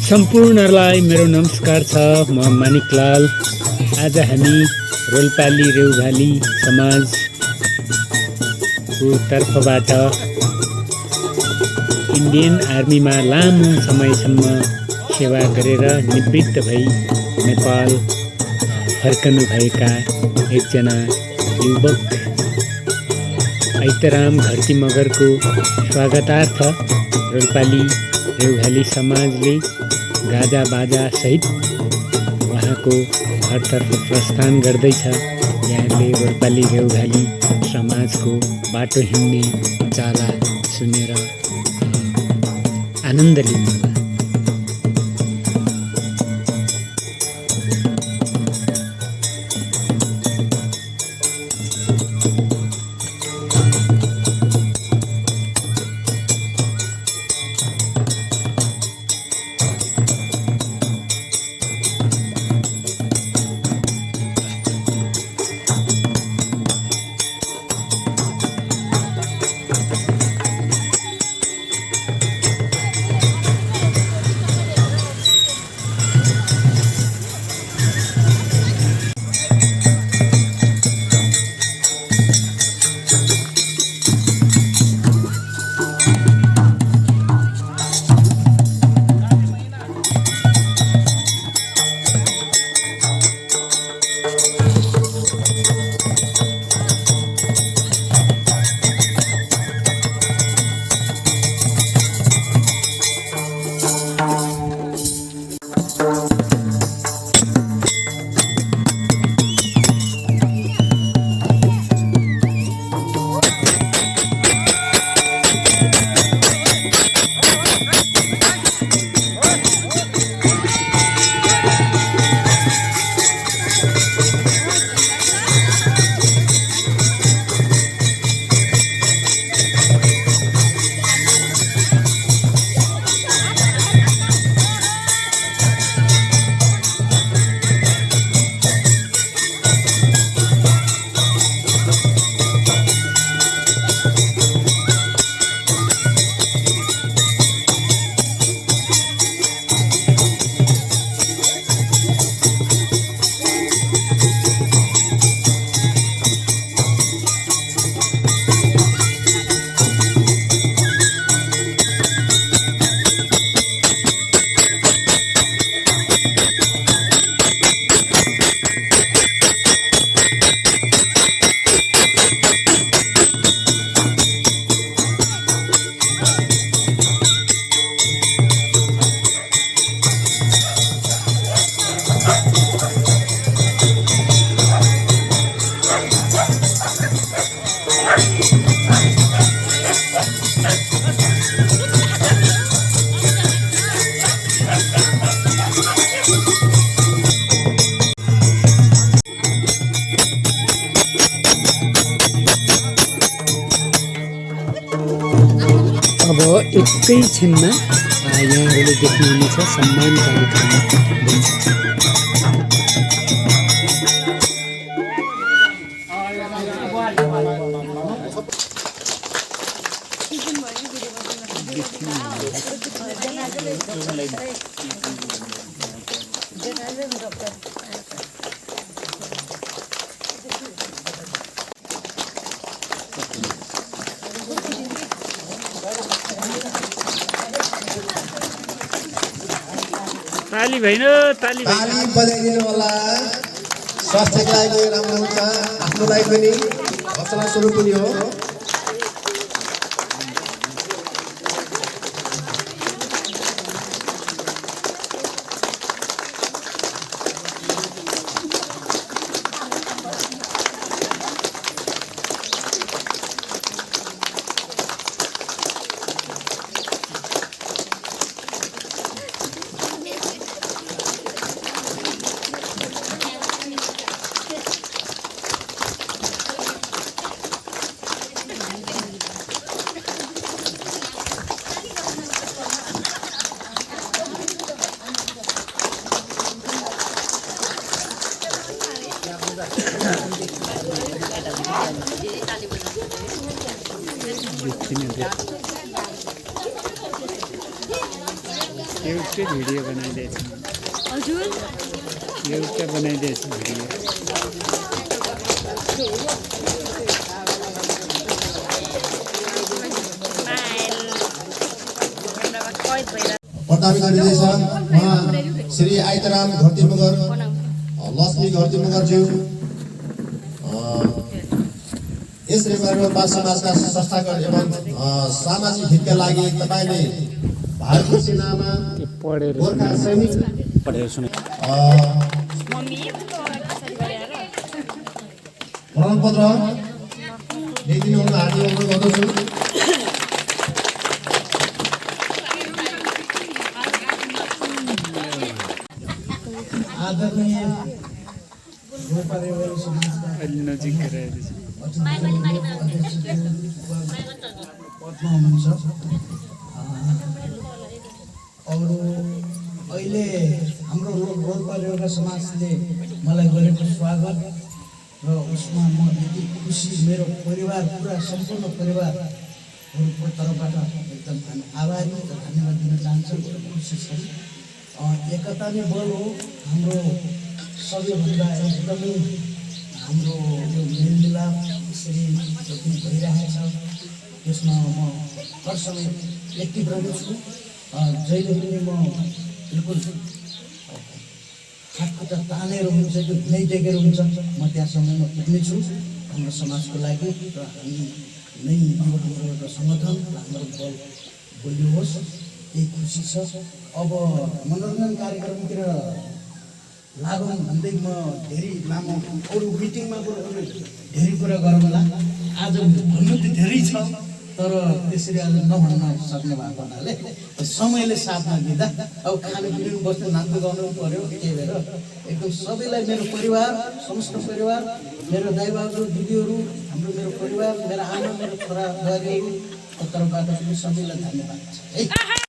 सम्पूर्णलाई मेरो नमस्कार छ। म मानिकलाल। आज हामी रोल्पाली रेउघाली समाजको तर्फबाट इन्डियन आर्मीमा लामो समयसम्म सेवा गरेर निवृत्त भई नेपाल फर्कनुभएका एकजना युवक ऐतराम घरती मगरको स्वागतार्थ रोल्पाली रेउघाली समाजले गाजा बाजा सहित उहाँको घरतर्फ प्रस्थान गर्दैछ। यहाँले रोल्पाली रेउघाली समाजको बाटो हिँड्ने चाला सुनेर आनन्द लिनुहोला। अब एकैछिनमा यहाँहरूले देख्नुहुनेछ सम्मान कार्यक्रम हुँदैछ। ताली भएन, ताली बजाइदिनु होला। स्वास्थ्यको लागि राम्रो हुन्छ, आफ्नो लागि पनि हौसला स्वरूप पनि हो। एउटै भिडियो बनाइदिएछ हजुर एउटा बनाइदिएछ भिडियो पट्टाभी गरिँदैछ उहाँ श्री आइतराम घरती मगर लक्ष्मी घरती मगरज्यू यस रेवार समाजका संस्थागत एवं सामाजिक हितका लागि तपाईँले भारतीय सेनामा पढेर गोर्खा सैनिक पढेर सुने प्रमाणपत्र ल्याइदिनु हुन हार्दिक अनुरोध गर्दछु आदरणीय गोपा रेवल समाजका अलि नजिक गराइदिएछ पदमा हुनुहुन्छ अरू अहिले हाम्रो रोल्पा रेवल समाजले मलाई गरेको स्वागत र उसमा म यति खुसी मेरो परिवार पुरा सम्पूर्ण परिवारहरूको तर्फबाट एकदम आभारी र धन्यवाद दिन चाहन्छु खुसी छ एकता नै बल हो हाम्रो सबैभन्दा एकदमै हाम्रो यो मेलमिलाप यसरी जति भइरहेछ त्यसमा म हर समय एक्टिभ रहनेछु जहिले पनि म बिल्कुल हातखुट्टा तानेर हुन्छ कि नै टेकेर हुन्छ म त्यहाँसम्म म पुग्नेछु हाम्रो समाजको लागि र हामी नै हाम्रो एउटा सङ्गठन र हाम्रो बल बलियो होस् यही खुसी छ अब मनोरञ्जन कार्यक्रमतिर लागौँ भन्दै म धेरै लामो अरू मिटिङमा धेरै कुरा गरौँला आज भन्नु त धेरै छ तर त्यसरी आज नभन्न सक्ने भएको हुनाले समयले साथ नदिँदा अब खानु पिउनु बस्नु नाच्नु गाउनु पऱ्यो त्यही भएर एकदम सबैलाई मेरो परिवार समस्त परिवार मेरो दाइबाबु दिदीहरू हाम्रो मेरो परिवार मेरो आमा मेरो छोरा बुहारीहरू तर्फबाट पनि सबैलाई धन्यवाद छ है।